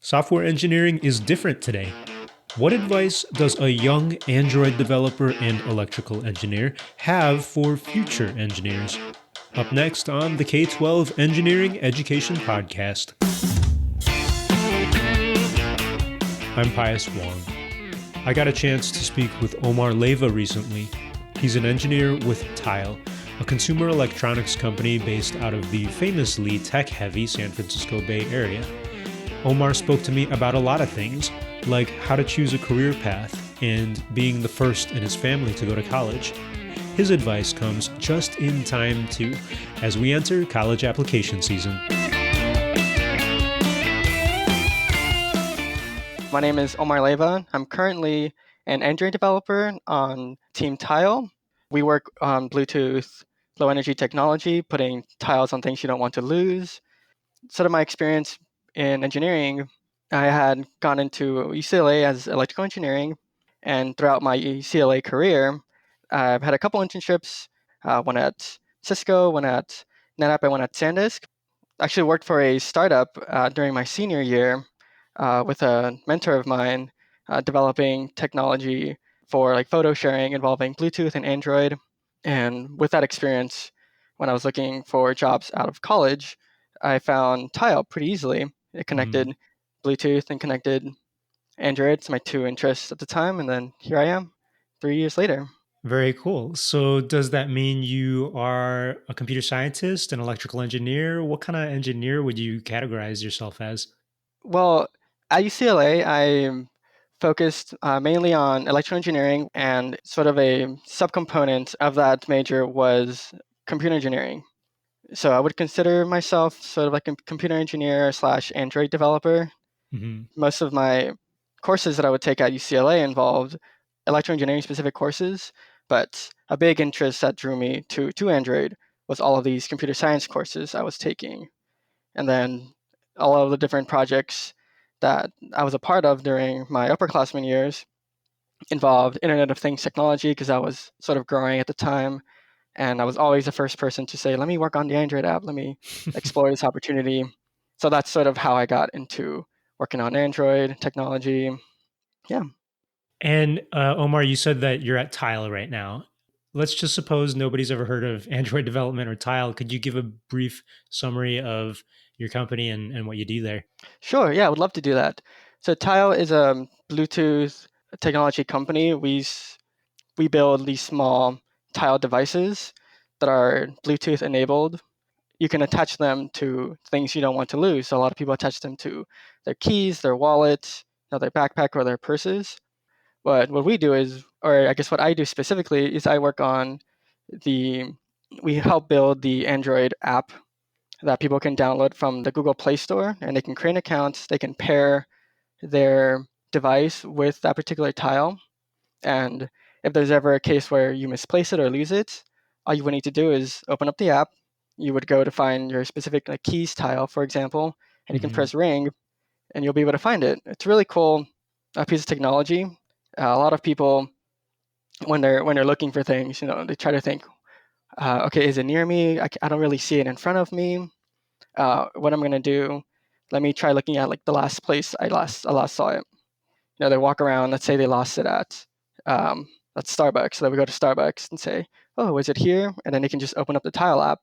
Software engineering is different today. What advice does a young Android developer and electrical engineer have for future engineers? Up next on the K 12 Engineering Education Podcast. I'm Pius Wong. I got a chance to speak with Omar Leyva recently. He's an engineer with Tile, a consumer electronics company based out of the famously tech-heavy San Francisco Bay Area. Omar spoke to me about a lot of things, like how to choose a career path and being the first in his family to go to college. His advice comes just in time, too, as we enter college application season. My name is Omar Leyva. I'm currently an Android developer on Team Tile. We work on Bluetooth low energy technology, putting tiles on things you don't want to lose. Sort of my experience in engineering, I had gone into UCLA as electrical engineering, and throughout my UCLA career, I've had a couple internships, one at Cisco, one at NetApp, and one at SanDisk. I actually worked for a startup during my senior year with a mentor of mine, developing technology for like photo sharing involving Bluetooth and Android. And with that experience, when I was looking for jobs out of college, I found Tile pretty easily. It connected Bluetooth and connected Android. It's my two interests at the time. And then here I am 3 years later. Very cool. So does that mean you are a computer scientist, an electrical engineer? What kind of engineer would you categorize yourself as? Well, at UCLA, I focused mainly on electrical engineering, and sort of a subcomponent of that major was computer engineering. So I would consider myself sort of like a computer engineer slash Android developer. Mm-hmm. Most of my courses that I would take at UCLA involved electrical engineering specific courses, but a big interest that drew me to Android was all of these computer science courses I was taking. And then all of the different projects that I was a part of during my upperclassmen years involved Internet of Things technology because I was sort of growing at the time. And I was always the first person to say, let me work on the Android app, let me explore this opportunity. So that's sort of how I got into working on Android technology. Yeah. And Omar, you said that you're at Tile right now. Let's just suppose nobody's ever heard of Android development or Tile. Could you give a brief summary of your company and what you do there? Sure. Yeah, I would love to do that. So Tile is a Bluetooth technology company. We build these small Tile devices that are Bluetooth enabled. You can attach them to things you don't want to lose. So a lot of people attach them to their keys, their wallet, their backpack, or their purses. But what we do is, or I guess what I do specifically, is I work on we help build the Android app that people can download from the Google Play Store, and they can create accounts, they can pair their device with that particular tile. And if there's ever a case where you misplace it or lose it, all you would need to do is open up the app. You would go to find your specific keys tile, for example, and you can press ring, and you'll be able to find it. It's a really cool piece of technology. A lot of people, when they're looking for things, they try to think, okay, is it near me? I don't really see it in front of me. What I'm gonna do? Let me try looking at the last place I last saw it. They walk around. Let's say they lost it at Starbucks. So they would go to Starbucks and say, "Oh, is it here?" And then they can just open up the Tile app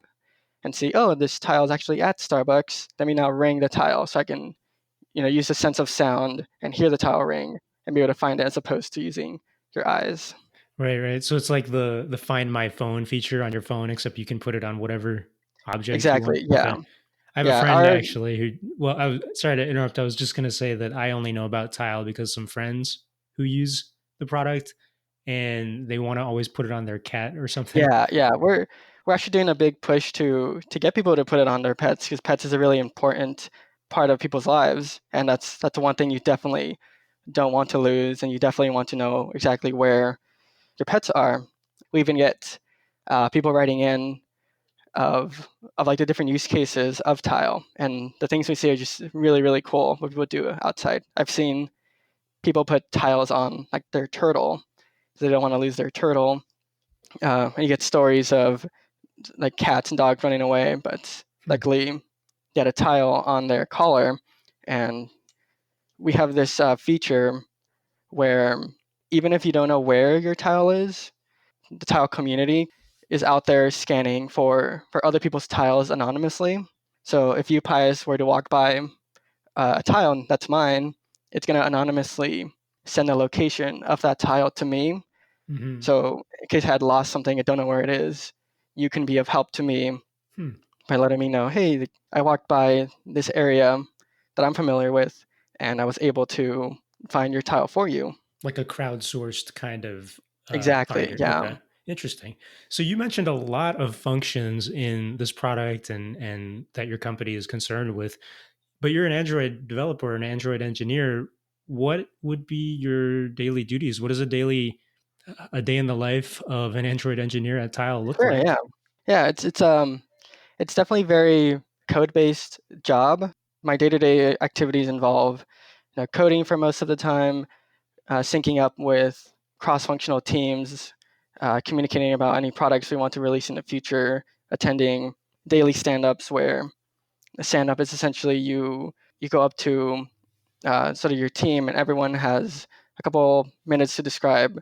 and see, "Oh, this tile is actually at Starbucks. Let me now ring the tile so I can, use the sense of sound and hear the tile ring and be able to find it as opposed to using your eyes." Right, right. So it's like the Find My Phone feature on your phone, except you can put it on whatever object you want. Exactly. Yeah. Okay. I have a Yeah. friend actually I was sorry to interrupt. I was just going to say that I only know about Tile because some friends who use the product and they want to always put it on their cat or something. Yeah. Yeah. We're actually doing a big push to get people to put it on their pets because pets is a really important part of people's lives, and that's one thing you definitely don't want to lose, and you definitely want to know exactly where your pets are. We even get people writing in of like the different use cases of Tile, and the things we see are just really really cool. What people do outside. I've seen people put tiles on like their turtle. They don't want to lose their turtle. And you get stories of like cats and dogs running away, but luckily they had a tile on their collar, and we have this feature where even if you don't know where your tile is, the tile community is out there scanning for other people's tiles anonymously. So if you, Pius, were to walk by a tile that's mine, it's going to anonymously send the location of that tile to me. Hmm. So in case I had lost something, I don't know where it is, you can be of help to me Hmm. by letting me know, hey, I walked by this area that I'm familiar with, and I was able to find your tile for you. Like a crowdsourced kind of Exactly. finder. Yeah. Okay, interesting. So you mentioned a lot of functions in this product and that your company is concerned with, but you're an Android developer, an Android engineer. What would be your daily duties? What does a day in the life of an Android engineer at Tile look Sure. like? Yeah. Yeah. It's definitely very code based job. My day to day activities involve coding for most of the time, syncing up with cross functional teams, communicating about any products we want to release in the future, attending daily stand ups where a stand up is essentially you go up to sort of your team, and everyone has a couple minutes to describe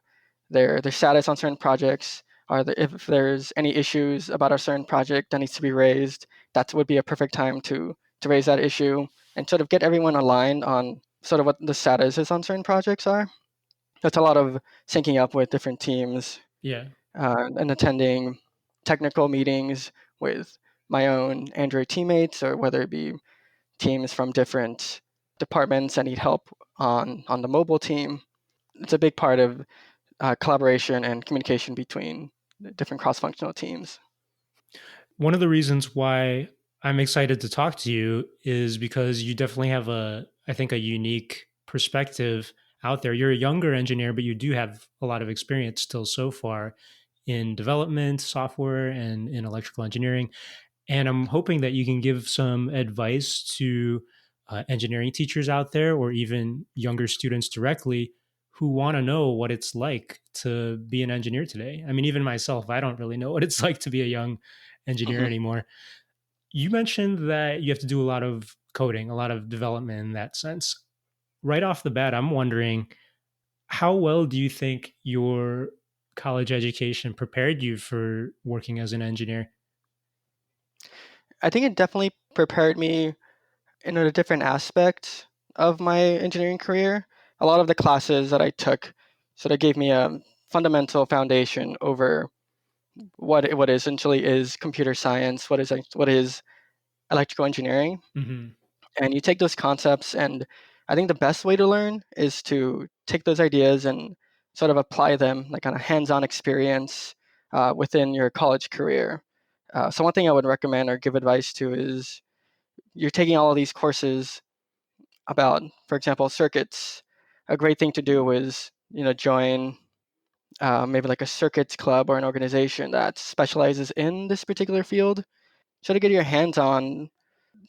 their status on certain projects. If there's any issues about a certain project that needs to be raised, that would be a perfect time to raise that issue and sort of get everyone aligned on sort of what the status is on certain projects are. That's a lot of syncing up with different teams Yeah. and attending technical meetings with my own Android teammates, or whether it be teams from different departments that need help on the mobile team. It's a big part of collaboration and communication between the different cross-functional teams. One of the reasons why I'm excited to talk to you is because you definitely have I think, a unique perspective out there. You're a younger engineer, but you do have a lot of experience still so far in development, software, and in electrical engineering. And I'm hoping that you can give some advice to engineering teachers out there or even younger students directly who want to know what it's like to be an engineer today. I mean, even myself, I don't really know what it's like to be a young engineer Mhm. anymore. You mentioned that you have to do a lot of coding, a lot of development in that sense. Right off the bat, I'm wondering, how well do you think your college education prepared you for working as an engineer? I think it definitely prepared me in a different aspect of my engineering career. A lot of the classes that I took sort of gave me a fundamental foundation over what essentially is computer science, what is electrical engineering. Hmm. And you take those concepts, and I think the best way to learn is to take those ideas and sort of apply them like on a hands-on experience within your college career. So one thing I would recommend or give advice to is you're taking all of these courses about, for example, circuits. A great thing to do is join maybe like a circuits club or an organization that specializes in this particular field. So to get your hands on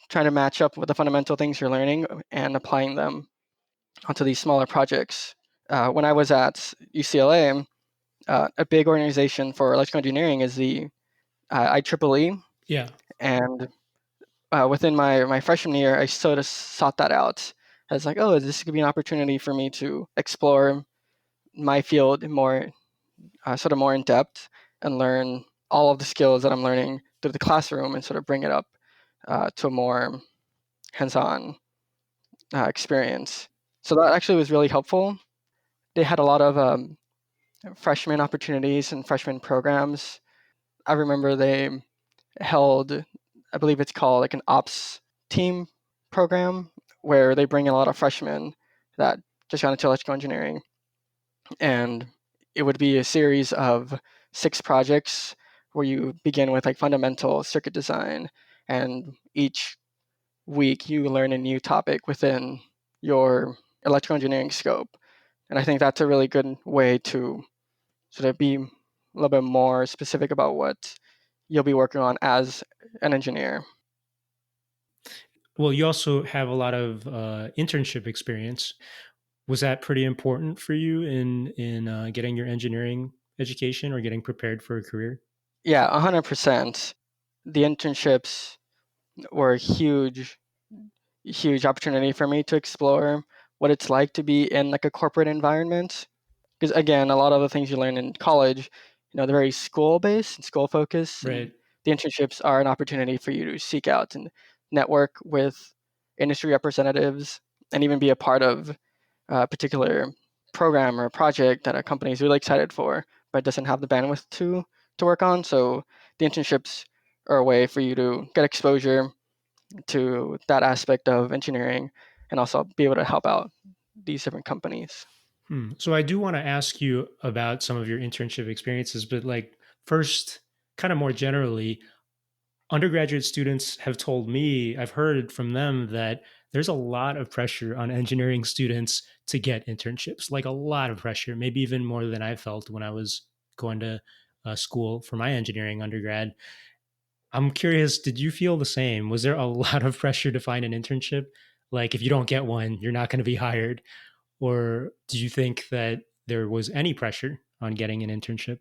trying to match up with the fundamental things you're learning and applying them onto these smaller projects. When I was at UCLA, a big organization for electrical engineering is the IEEE, Yeah. and within my freshman year, I sort of sought that out. I was like, oh, this could be an opportunity for me to explore my field more, sort of more in depth, and learn all of the skills that I'm learning through the classroom, and sort of bring it up to a more hands-on experience. So that actually was really helpful. They had a lot of freshman opportunities and freshman programs. I remember they held, I believe it's called like an ops team program, where they bring in a lot of freshmen that just got into electrical engineering. And it would be a series of 6 projects where you begin with like fundamental circuit design, and each week you learn a new topic within your electrical engineering scope. And I think that's a really good way to sort of be a little bit more specific about what you'll be working on as an engineer. Well, you also have a lot of internship experience. Was that pretty important for you in getting your engineering education or getting prepared for a career? Yeah, 100%. The internships were a huge opportunity for me to explore what it's like to be in like a corporate environment. Because again, a lot of the things you learn in college, they're very school based and school focused, and Right. the internships are an opportunity for you to seek out and network with industry representatives and even be a part of a particular program or project that a company is really excited for but doesn't have the bandwidth to work on. So the internships are a way for you to get exposure to that aspect of engineering and also be able to help out these different companies. So I do want to ask you about some of your internship experiences, but like first, kind of more generally, undergraduate students have told me, I've heard from them that there's a lot of pressure on engineering students to get internships, like a lot of pressure, maybe even more than I felt when I was going to school for my engineering undergrad. I'm curious, did you feel the same? Was there a lot of pressure to find an internship? Like, if you don't get one, you're not going to be hired. Or do you think that there was any pressure on getting an internship?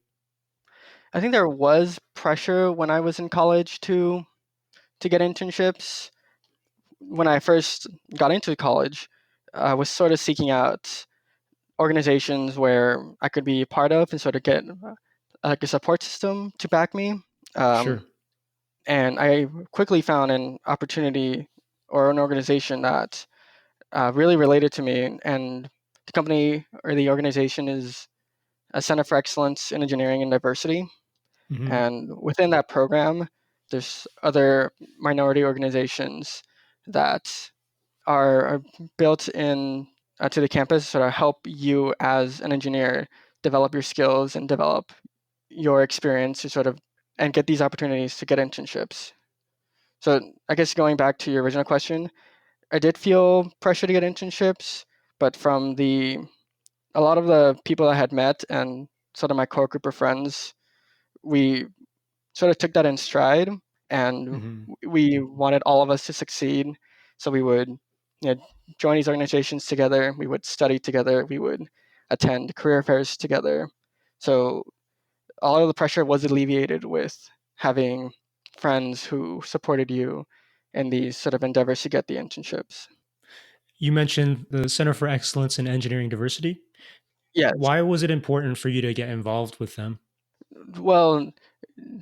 I think there was pressure when I was in college to get internships. When I first got into college, I was sort of seeking out organizations where I could be part of and sort of get like a support system to back me. Sure. Um, and I quickly found an opportunity or an organization that really related to me. And the company or the organization is a Center for Excellence in Engineering and Diversity. Hmm. And within that program, there's other minority organizations that are built in to the campus, sort of help you as an engineer develop your skills and develop your experience to sort of and get these opportunities to get internships. So I guess going back to your original question, I did feel pressure to get internships, but from the a lot of the people I had met and sort of my core group of friends, we sort of took that in stride, and Hmm. we wanted all of us to succeed. So we would, join these organizations together. We would study together. We would attend career fairs together. So all of the pressure was alleviated with having friends who supported you in these sort of endeavors to get the internships. You mentioned the Center for Excellence in Engineering Diversity. Yes. Why was it important for you to get involved with them? Well,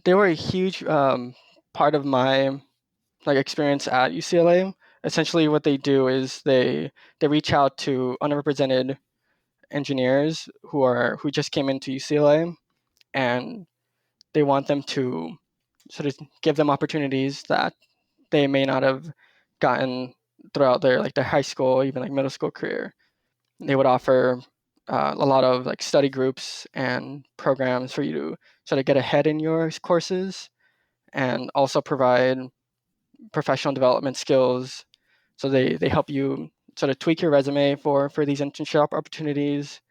they were a huge part of my experience at UCLA. Essentially, what they do is they reach out to underrepresented engineers who just came into UCLA, and they want them to sort of give them opportunities that they may not have gotten throughout their high school, even like middle school career. They would offer a lot of like study groups and programs for you to sort of get ahead in your courses, and also provide professional development skills. So they help you sort of tweak your resume for these internship opportunities.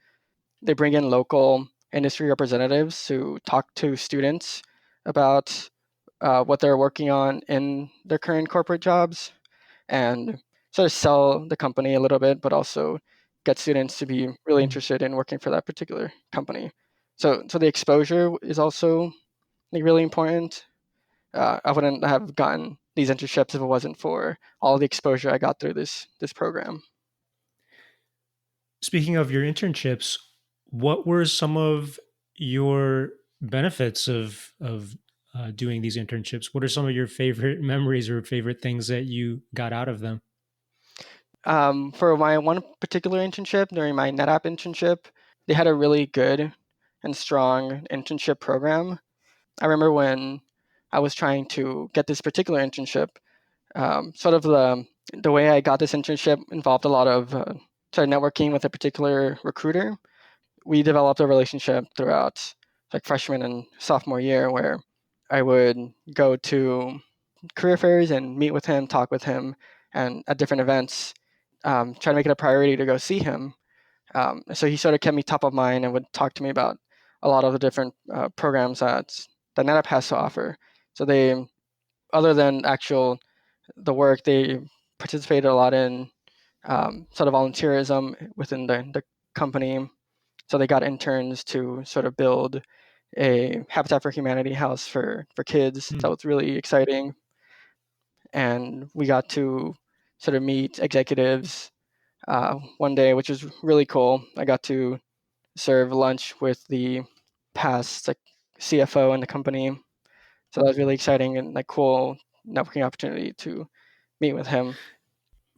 They bring in local industry representatives to talk to students about what they're working on in their current corporate jobs, and sort of sell the company a little bit, but also get students to be really Mm. interested in working for that particular company. So the exposure is also like really important. I wouldn't have gotten these internships if it wasn't for all the exposure I got through this program. Speaking of your internships, what were some of your benefits of doing these internships? What are some of your favorite memories or favorite things that you got out of them? For my one particular internship during my NetApp internship, they had a really good and strong internship program. I remember when I was trying to get this particular internship, sort of the way I got this internship involved a lot of sort of networking with a particular recruiter. We developed a relationship throughout like freshman and sophomore year where I would go to career fairs and meet with him, talk with him, and at different events, try to make it a priority to go see him. So he sort of kept me top of mind and would talk to me about a lot of the different programs that NetApp has to offer. So they, other than actual the work, they participated a lot in sort of volunteerism within the company. So they got interns to sort of build a Habitat for Humanity house for kids. Hmm. That was really exciting, and we got to sort of meet executives one day, which was really cool. I got to serve lunch with the past like CFO in the company, so that was really exciting and like cool networking opportunity to meet with him.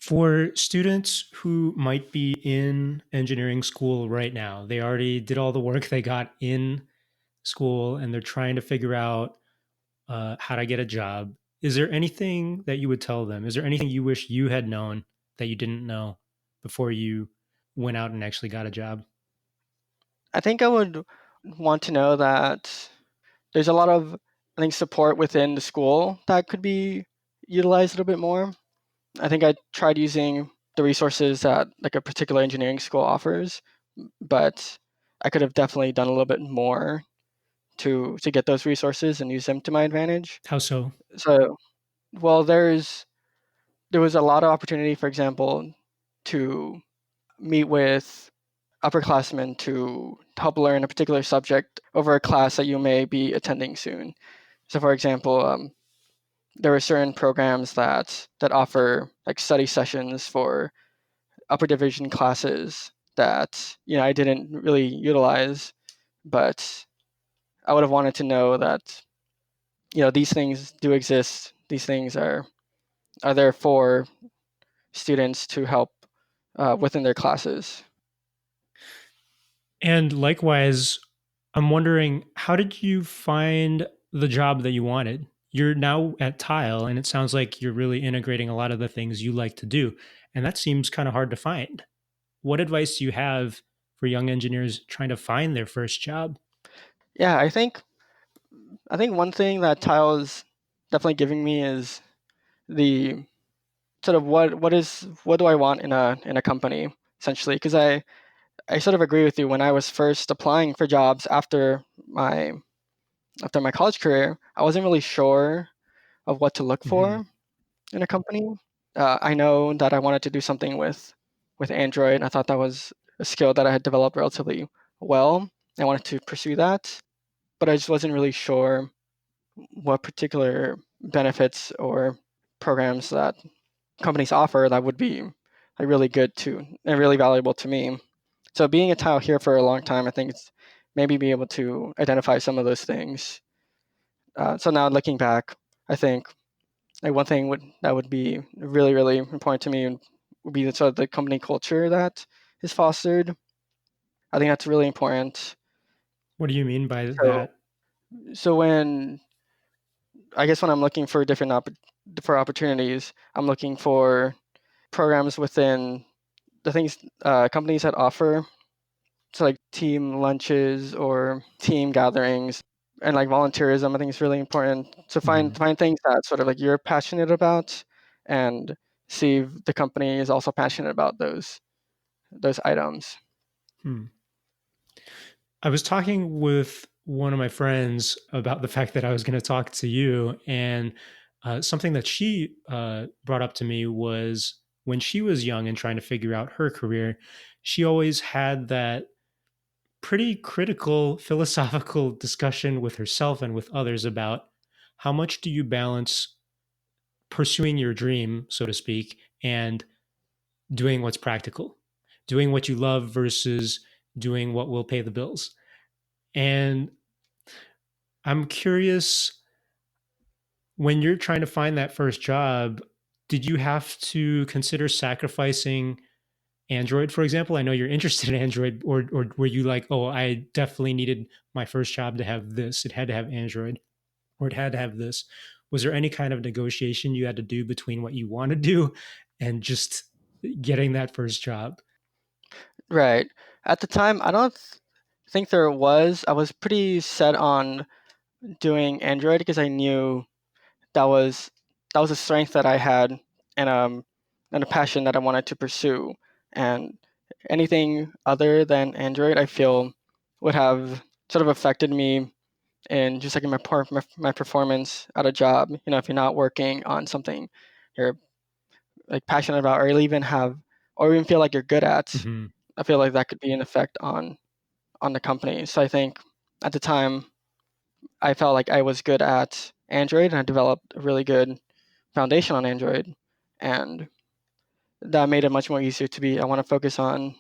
For students who might be in engineering school right now, they already did all the work they got in school and they're trying to figure out how to get a job. Is there anything that you would tell them? Is there anything you wish you had known that you didn't know before you went out and actually got a job? I think I would want to know that there's a lot of I think support within the school that could be utilized a little bit more. I think I tried using the resources that like a particular engineering school offers, but I could have definitely done a little bit more to get those resources and use them to my advantage. How so? So, well, there was a lot of opportunity, for example, to meet with upperclassmen to help learn a particular subject over a class that you may be attending soon. So, for example, there are certain programs that offer like study sessions for upper division classes that I didn't really utilize, but I would have wanted to know that these things do exist. These things are there for students to help within their classes. And likewise, I'm wondering, how did you find the job that you wanted? You're now at Tile, and it sounds like you're really integrating a lot of the things you like to do. And that seems kind of hard to find. What advice do you have for young engineers trying to find their first job? Yeah, I think one thing that Tile is definitely giving me is the sort of what do I want in a company essentially, because I sort of agree with you. When I was first applying for jobs my after my college career, I wasn't really sure of what to look Hmm. for in a company. I know that I wanted to do something with Android. I thought that was a skill that I had developed relatively well. I wanted to pursue that, but I just wasn't really sure what particular benefits or programs that companies offer that would be like really good to and really valuable to me. So being a tile here for a long time, I think it's maybe be able to identify some of those things. So now looking back, I think like one thing that would be really really important to me would be the sort of the company culture that is fostered. I think that's really important. What do you mean by So that? so when I guess when I'm looking for for opportunities, I'm looking for programs within the things companies that offer, so like team lunches or team gatherings and like volunteerism. I think is really important to Hmm. find things that sort of like you're passionate about, and see if the company is also passionate about those items. Hmm. I was talking with one of my friends about the fact that I was going to talk to you, and something that she brought up to me was when she was young and trying to figure out her career, she always had that pretty critical philosophical discussion with herself and with others about how much do you balance pursuing your dream, so to speak, and doing what's practical, doing what you love versus doing what will pay the bills. And I'm curious, when you're trying to find that first job, did you have to consider sacrificing Android, for example? I know you're interested in Android, or were you like, oh, I definitely needed my first job to have this? It had to have Android, or it had to have this. Was there any kind of negotiation you had to do between what you want to do and just getting that first job? Right. At the time, I don't think there was. I was pretty set on doing Android because I knew that was that was a strength that I had, and a passion that I wanted to pursue. And anything other than Android, I feel would have sort of affected me in just like in my performance at a job. If you're not working on something you're like passionate about, or even feel like you're good at, Hmm. I feel like that could be an effect on the company. So I think at the time I felt like I was good at Android and I developed a really good foundation on Android. And that made it much more easier to be. I want to focus on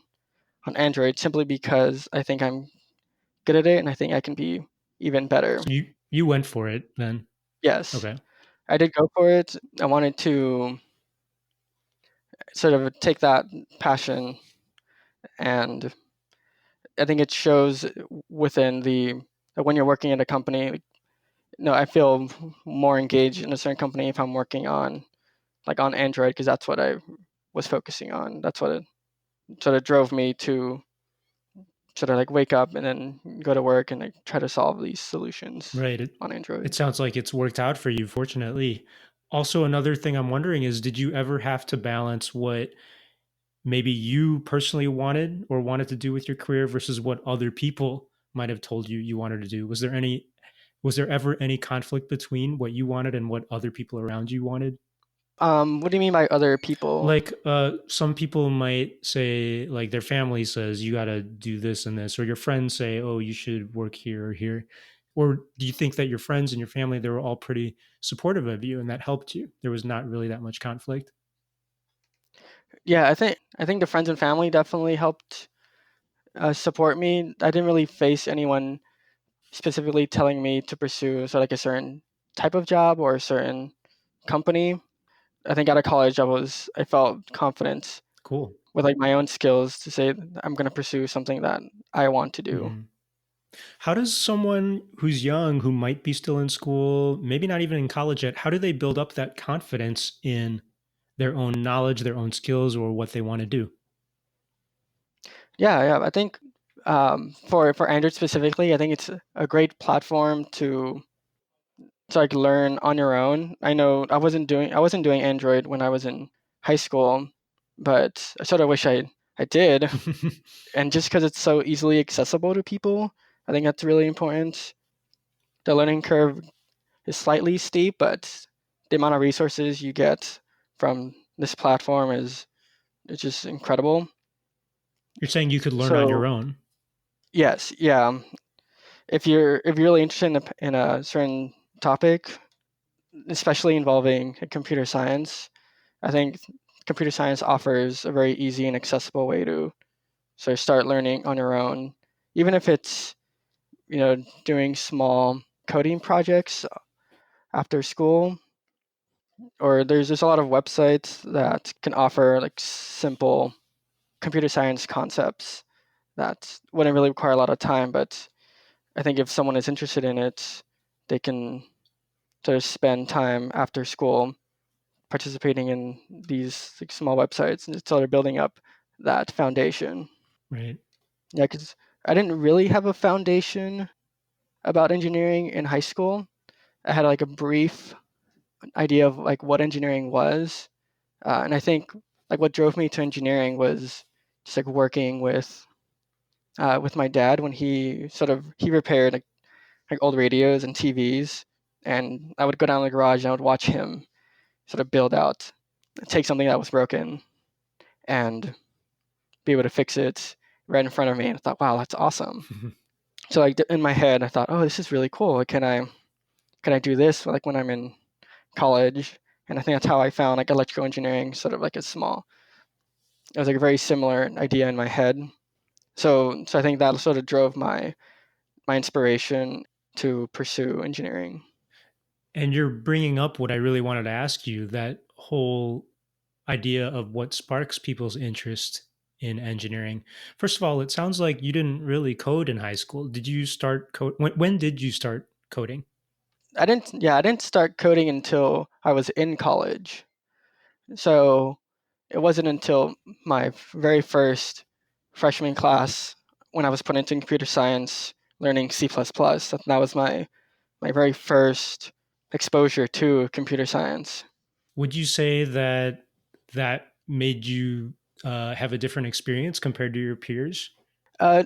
Android simply because I think I'm good at it and I think I can be even better. So you went for it then. Yes, Okay. I did go for it. I wanted to sort of take that passion, and I think it shows within the when you're working at a company. No, I feel more engaged in a certain company if I'm working on like on Android because that's what I was focusing on. That's what it sort of drove me to sort of like wake up and then go to work and like try to solve these solutions Right. on It Android. sounds like it's worked out for you, fortunately. Also, another thing I'm wondering is, did you ever have to balance what maybe you personally wanted or wanted to do with your career versus what other people might have told you you wanted to do? Was there ever any conflict between what you wanted and what other people around you wanted? What do you mean by other people? Like some people might say, like their family says you got to do this and this, or your friends say, oh, you should work here or here. Or do you think that your friends and your family, they were all pretty supportive of you and that helped you? There was not really that much conflict. Yeah, I think the friends and family definitely helped support me. I didn't really face anyone specifically telling me to pursue so like a certain type of job or a certain company. I think out of college I felt confident Cool. with like my own skills to say I'm going to pursue something that I want to do. Mhm. How does someone who's young, who might be still in school, maybe not even in college yet, how do they build up that confidence in their own knowledge, their own skills, or what they want to do? Yeah, I think for Android specifically, I think it's a great platform to like learn on your own. I know I wasn't doing Android when I was in high school, but I sort of wish I did. And just because it's so easily accessible to people, I think that's really important. The learning curve is slightly steep, but the amount of resources you get from this platform is it's just incredible. You're saying you could learn on your So own. yes, yeah. If you're really interested in a certain topic, especially involving computer science, I think computer science offers a very easy and accessible way to sort of start learning on your own, even if it's doing small coding projects after school. Or there's a lot of websites that can offer like simple computer science concepts that wouldn't really require a lot of time, but I think if someone is interested in it, they can sort of spend time after school participating in these like, small websites and just sort of building up that foundation. Right. Yeah, because I didn't really have a foundation about engineering in high school. I had like a brief idea of like what engineering was, and I think like what drove me to engineering was just like working with my dad when he repaired like old radios and TVs, and I would go down to the garage and I would watch him sort of build out, take something that was broken and be able to fix it right in front of me. And I thought, wow, that's awesome. So like in my head, I thought, oh, this is really cool. Can I do this like when I'm in college? And I think that's how I found like electrical engineering, sort of like a small. It was like a very similar idea in my head. So I think that sort of drove my inspiration to pursue engineering. And you're bringing up what I really wanted to ask you, that whole idea of what sparks people's interest in engineering. First of all, it sounds like you didn't really code in high school. Did you start code? When did you start coding? I didn't start coding until I was in college. So it wasn't until my very first freshman class when I was put into computer science learning C++. That was my very first exposure to computer science. Would you say that that made you have a different experience compared to your peers? Uh,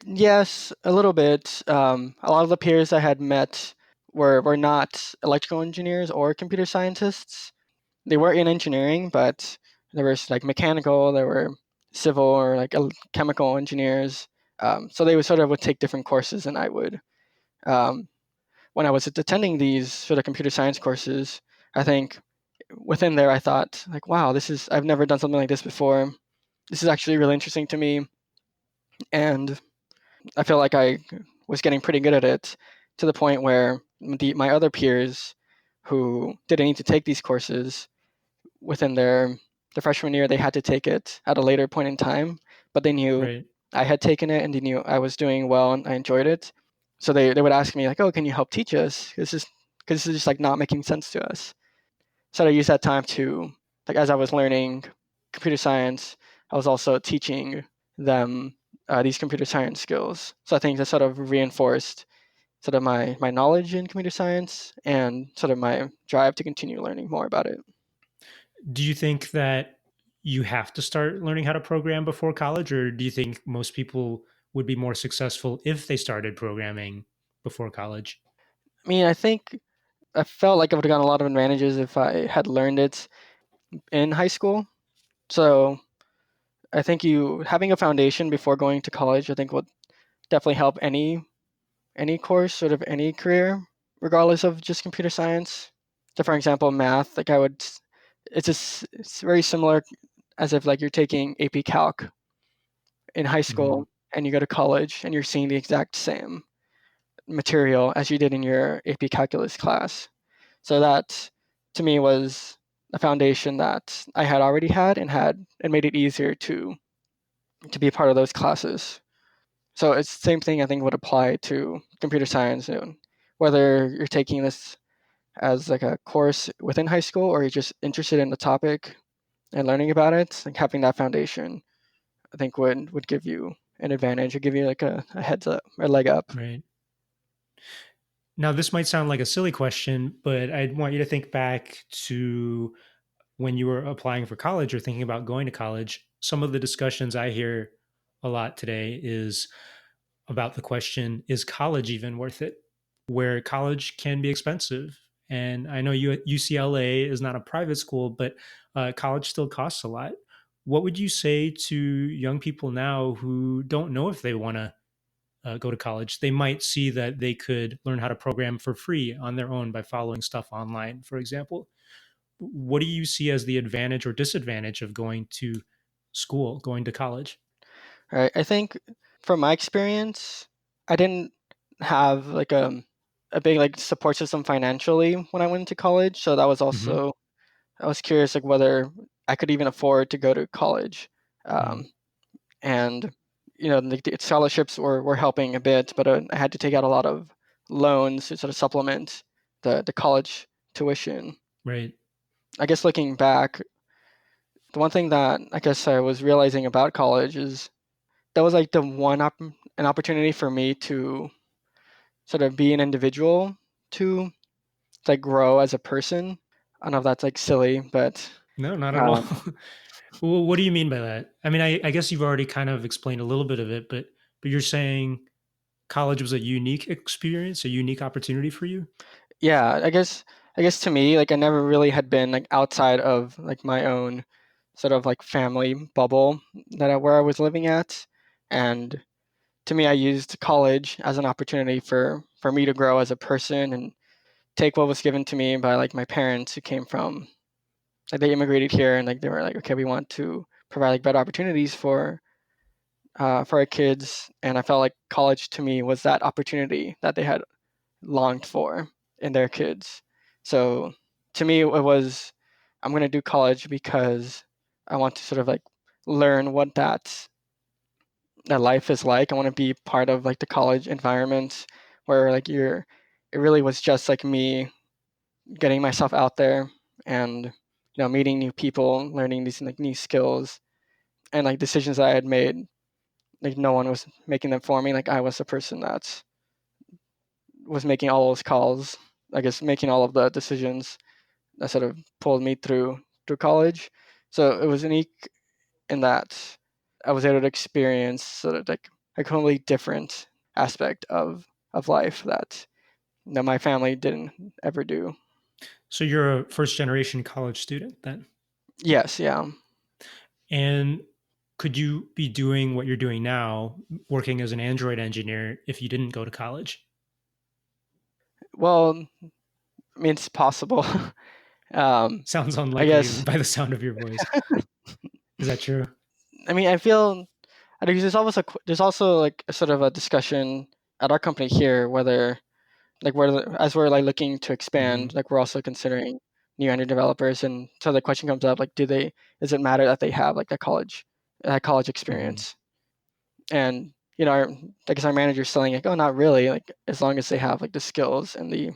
yes, a little bit. A lot of the peers I had met were not electrical engineers or computer scientists. They were in engineering, but there was like mechanical, there were civil or like chemical engineers. So they would take different courses than I would. Um, when I was attending these sort of computer science courses, I think within there, I thought like, wow, I've never done something like this before. This is actually really interesting to me, and I feel like I was getting pretty good at it to the point where my other peers who didn't need to take these courses within the freshman year, they had to take it at a later point in time, but they knew Right. I had taken it and they knew I was doing well and I enjoyed it. So they would ask me like, "Oh, can you help teach us? Because this is just like not making sense to us." So I used that time to like as I was learning computer science, I was also teaching them these computer science skills. So I think that sort of reinforced sort of my knowledge in computer science and sort of my drive to continue learning more about it. Do you think that you have to start learning how to program before college, or do you think most people would be more successful if they started programming before college? I mean, I think I felt like I would have gotten a lot of advantages if I had learned it in high school. So I think you having a foundation before going to college, I think would definitely help any course, sort of any career, regardless of just computer science. So, for example, math, like it's very similar as if like you're taking AP Calc in high Hmm. school and you go to college and you're seeing the exact same material as you did in your AP Calculus class. So that to me was a foundation that I had already had and made it easier to be a part of those classes. So it's the same thing I think would apply to computer science, whether you're taking this as like a course within high school or you're just interested in the topic and learning about it, like having that foundation, I think would give you an advantage or give you like a heads up or leg up. Right. Now, this might sound like a silly question, but I want you to think back to when you were applying for college or thinking about going to college. Some of the discussions I hear a lot today is about the question, is college even worth it? Where college can be expensive. And I know UCLA is not a private school, but college still costs a lot. What would you say to young people now who don't know if they want to go to college? They might see that they could learn how to program for free on their own by following stuff online, for example. What do you see as the advantage or disadvantage of going to school, going to college? Right. I think from my experience, I didn't have like a big like support system financially when I went to college. So that was Hmm. also I was curious like whether I could even afford to go to college. Mm. Um, and the scholarships were helping a bit, but I had to take out a lot of loans to sort of supplement the college tuition. Right. I guess looking back, the one thing that I guess I was realizing about college is that was like an opportunity for me to sort of be an individual to like grow as a person. I don't know if that's like silly, but No, not at all. um, Well, what do you mean by that? I mean, I guess you've already kind of explained a little bit of it, but you're saying college was a unique experience, a unique opportunity for you? yeah, I guess to me, like I never really had been like outside of like my own sort of like family bubble where I was living at, and to me, I used college as an opportunity for me to grow as a person and take what was given to me by like my parents who came from like they immigrated here and like they were like, okay, we want to provide like better opportunities for our kids, and I felt like college to me was that opportunity that they had longed for in their kids. So to me, it was I'm going to do college because I want to sort of like learn what that life is like. I want to be part of like the college environment where like it really was just like me getting myself out there and meeting new people, learning these like new skills and like decisions that I had made. Like no one was making them for me. Like I was the person that was making all those calls. I guess making all of the decisions that sort of pulled me through college. So it was unique in that I was able to experience sort of like a completely different aspect of life that my family didn't ever do. So you're a first generation college student then. Yes, yeah. And could you be doing what you're doing now, working as an Android engineer, if you didn't go to college? Well, I mean, it's possible. Um, Sounds I unlikely guess by the sound of your voice. Is that true? I mean I think there's also like a sort of a discussion at our company here whether like as we're like looking to Hmm. expand, like we're also considering new Android developers, and so the question comes up like, does it matter that they have like that college Hmm. experience? And I guess our manager's selling like, oh, not really. Like as long as they have like the skills and the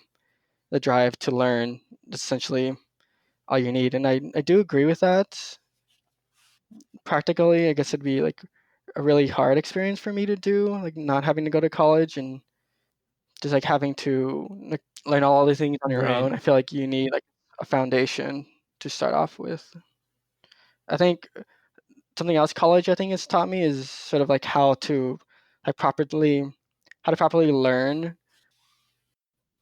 drive to learn, that's essentially all you need. And I do agree with that. Practically, I guess it'd be like a really hard experience for me to do, like not having to go to college and just like having to like learn all these things on your Right. own. I feel like you need like a foundation to start off with. I think something else college I think has taught me is sort of like like properly how to properly learn,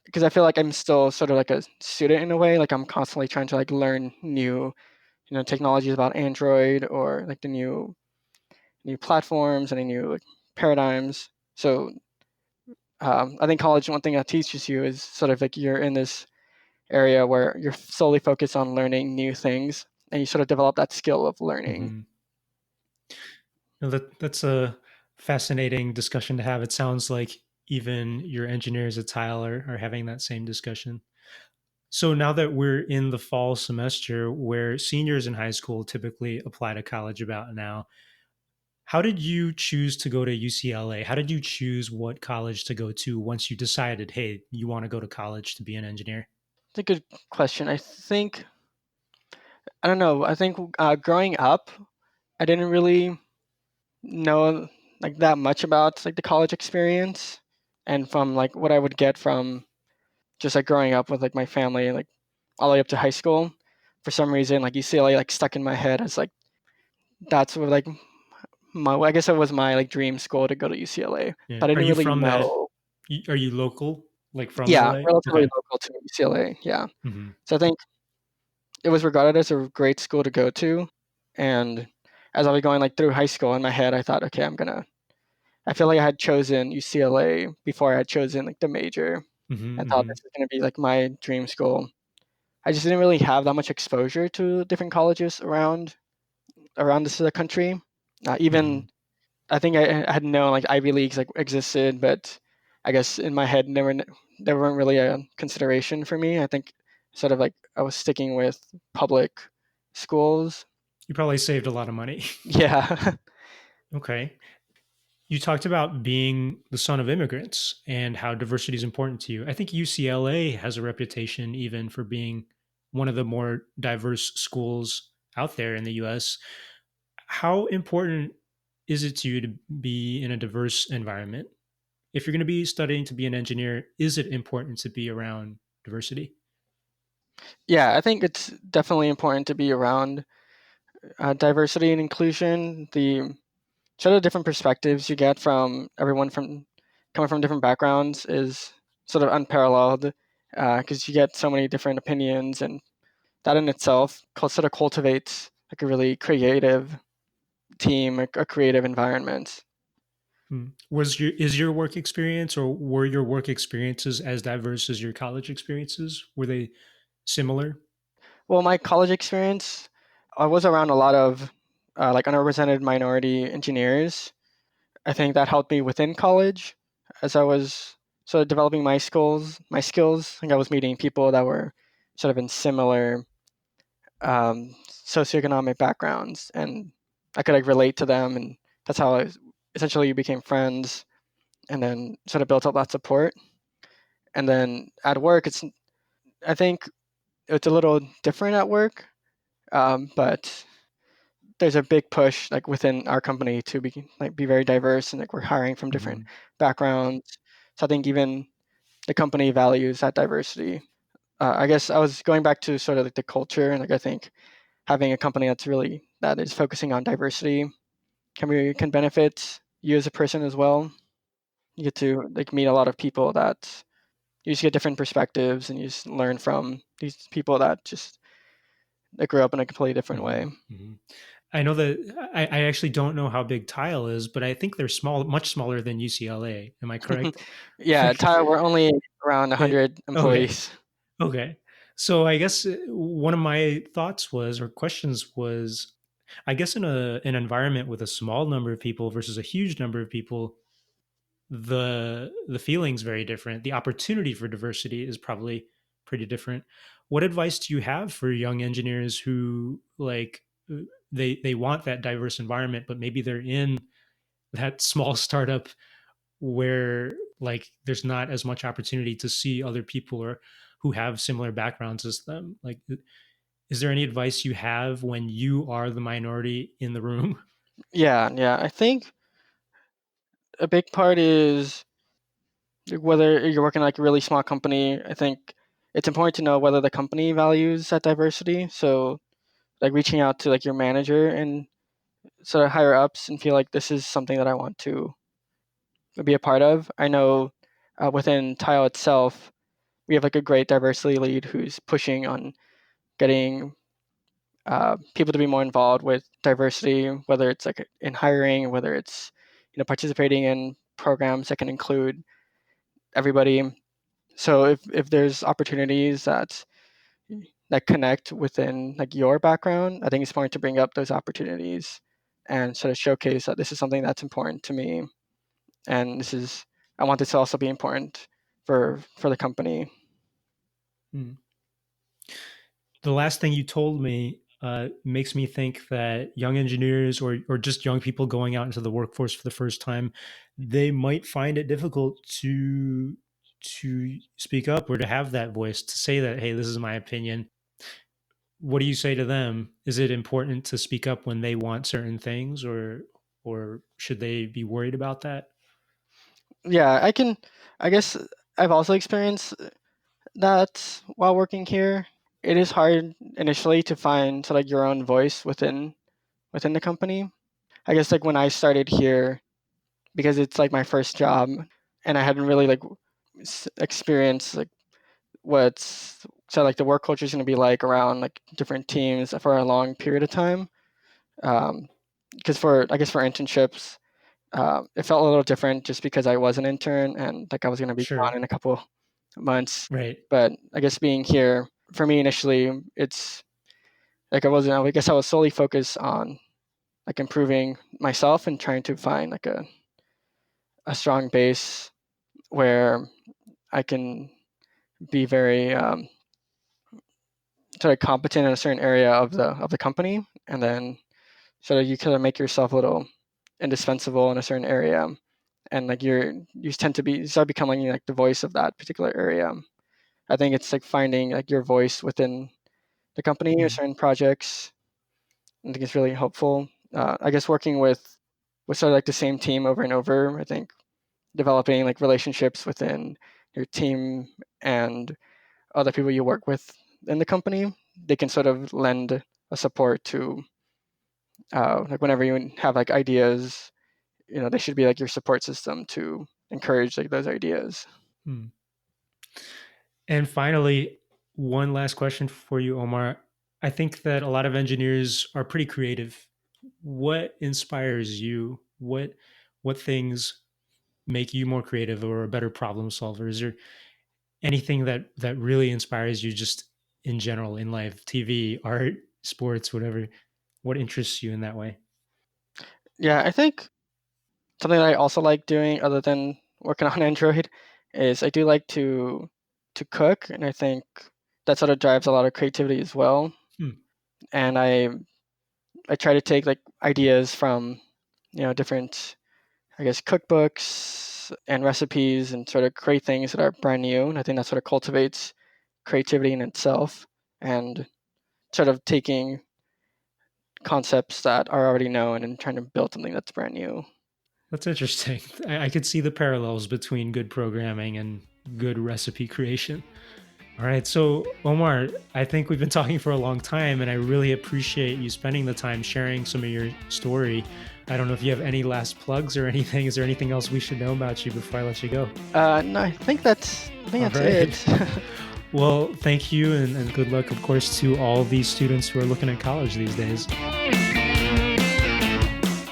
because I feel like I'm still sort of like a student in a way. Like I'm constantly trying to like learn new technologies about Android or like the new platforms and the new like, paradigms. So I think college, one thing that teaches you is sort of like you're in this area where you're solely focused on learning new things, and you sort of develop that skill of learning. Hmm. That's a fascinating discussion to have. It sounds like even your engineers at Tile are having that same discussion. So now that we're in the fall semester where seniors in high school typically apply to college about now, how did you choose to go to UCLA? How did you choose what college to go to once you decided, hey, you want to go to college to be an engineer? It's a good question. I don't know. I think growing up, I didn't really know like that much about like the college experience, and from like what I would get from just like growing up with like my family, like all the way up to high school. For some reason, like UCLA like stuck in my head as like that's what like my I guess it was my like dream school to go to UCLA, Yeah. but I Are didn't you really from that? know. Are you local, like from Yeah, LA? relatively Okay. local to UCLA. Yeah, Hmm. so I think it was regarded as a great school to go to, and as I was going like through high school in my head, I thought, okay, I feel like I had chosen UCLA before I had chosen like the major. I Hmm. thought Hmm. this was going to be like my dream school. I just didn't really have that much exposure to different colleges around this country. Even Hmm. I think I had known like Ivy Leagues like existed, but I guess in my head they weren't really a consideration for me. I think sort of like I was sticking with public schools. You probably saved a lot of money. Yeah. Okay. You talked about being the son of immigrants and how diversity is important to you. I think UCLA has a reputation even for being one of the more diverse schools out there in the US. How important is it to you to be in a diverse environment? If you're going to be studying to be an engineer, is it important to be around diversity? Yeah, I think it's definitely important to be around diversity and inclusion. The sort of different perspectives you get from everyone from coming from different backgrounds is sort of unparalleled, because you get so many different opinions, and that in itself sort of cultivates like a really creative team, a creative environment. Hmm. Was your is your work experience or were your work experiences as diverse as your college experiences? Were they similar? Well, my college experience, I was around a lot of like underrepresented minority engineers. I think that helped me within college as I was sort of developing my skills. I think I was meeting people that were sort of in similar socioeconomic backgrounds, and I could like relate to them, and that's how I essentially became friends, and then sort of built up that support. And then at work, I think it's a little different at work, but there's a big push like within our company to be very diverse, and like we're hiring from different Mhm. backgrounds. So I think even the company values that diversity. I guess I was going back to sort of like the culture, and like I think having a company that is focusing on diversity can benefit you as a person as well. You get to like meet a lot of people that you just get different perspectives, and you just learn from these people that grew up in a completely different way. Mhm. Mhm. I know that I actually don't know how big Tile is, but I think they're small, much smaller than UCLA. Am I correct? Yeah, Tyler, we're only around It, 100 okay. employees. Okay. So I guess one of my thoughts was, or questions was, I guess in an environment with a small number of people versus a huge number of people, the feeling's very different. The opportunity for diversity is probably pretty different. What advice do you have for young engineers who like they want that diverse environment, but maybe they're in that small startup where like there's not as much opportunity to see other people or who have similar backgrounds as them? Like, is there any advice you have when you are the minority in the room? Yeah. I think a big part is whether you're working like a really small company. I think it's important to know whether the company values that diversity. So like reaching out to like your manager and sort of higher ups and feel like this is something that I want to be a part of. I know within Tile itself, we have like a great diversity lead who's pushing on getting people to be more involved with diversity, whether it's like in hiring, whether it's participating in programs that can include everybody. So if there's opportunities that connect within like your background, I think it's important to bring up those opportunities and sort of showcase that this is something that's important to me, and I want this to also be important for the company. Hmm. The last thing you told me makes me think that young engineers or just young people going out into the workforce for the first time, they might find it difficult to speak up or to have that voice to say that, hey, this is my opinion. What do you say to them? Is it important to speak up when they want certain things, or should they be worried about that? Yeah, I guess I've also experienced that while working here. It is hard initially to find like your own voice within the company. I guess like when I started here, because it's like my first job, and I hadn't really like experienced like what's so like the work culture is going to be like around like different teams for a long period of time. Because for I guess for internships, it felt a little different just because I was an intern and like I was going to be Sure. gone in a couple months. Right. But I guess being here for me initially, it's like I guess I was solely focused on like improving myself and trying to find like a strong base where I can be very sort of competent in a certain area of the company, and then sort of you kind of make yourself a little indispensable in a certain area, and like you tend to be you start becoming like the voice of that particular area. I think it's like finding like your voice within the company or Mm. certain projects. I think it's really helpful. I guess working with sort of like the same team over and over. I think developing like relationships within your team and other people you work with in the company, they can sort of lend a support to like whenever you have like ideas, they should be like your support system to encourage like those ideas. Mm. And finally, one last question for you, Omar. I think that a lot of engineers are pretty creative. What inspires you? What things make you more creative or a better problem solver? Is there anything that really inspires you just in general in life, TV, art, sports, whatever? What interests you in that way? Yeah, I think something that I also like doing other than working on Android is I do like to cook, and I think that sort of drives a lot of creativity as well. Hmm. And I try to take like ideas from different I guess cookbooks and recipes and sort of create things that are brand new. And I think that sort of cultivates creativity in itself and sort of taking concepts that are already known and trying to build something that's brand new. That's interesting. I could see the parallels between good programming and good recipe creation. All right. So, Omar, I think we've been talking for a long time, and I really appreciate you spending the time sharing some of your story. I don't know if you have any last plugs or anything. Is there anything else we should know about you before I let you go? No, I think All that's right. it. Well, thank you, and good luck, of course, to all these students who are looking at college these days.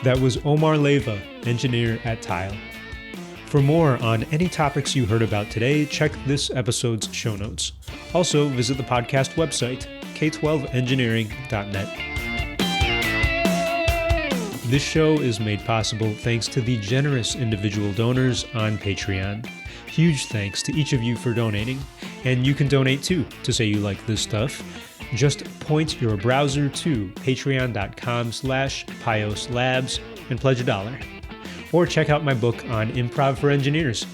That was Omar Leyva, engineer at Tile. For more on any topics you heard about today, check this episode's show notes. Also, visit the podcast website, k12engineering.net. This show is made possible thanks to the generous individual donors on Patreon. Huge thanks to each of you for donating, and you can donate too to say you like this stuff. Just point your browser to patreon.com/PiosLabs and pledge $1. Or check out my book on improv for engineers.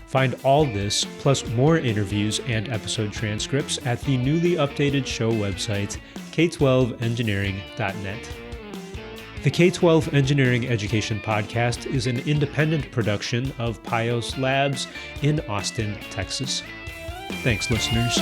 Find all this, plus more interviews and episode transcripts at the newly updated show website, k12engineering.net. The K-12 Engineering Education Podcast is an independent production of Pios Labs in Austin, Texas. Thanks, listeners.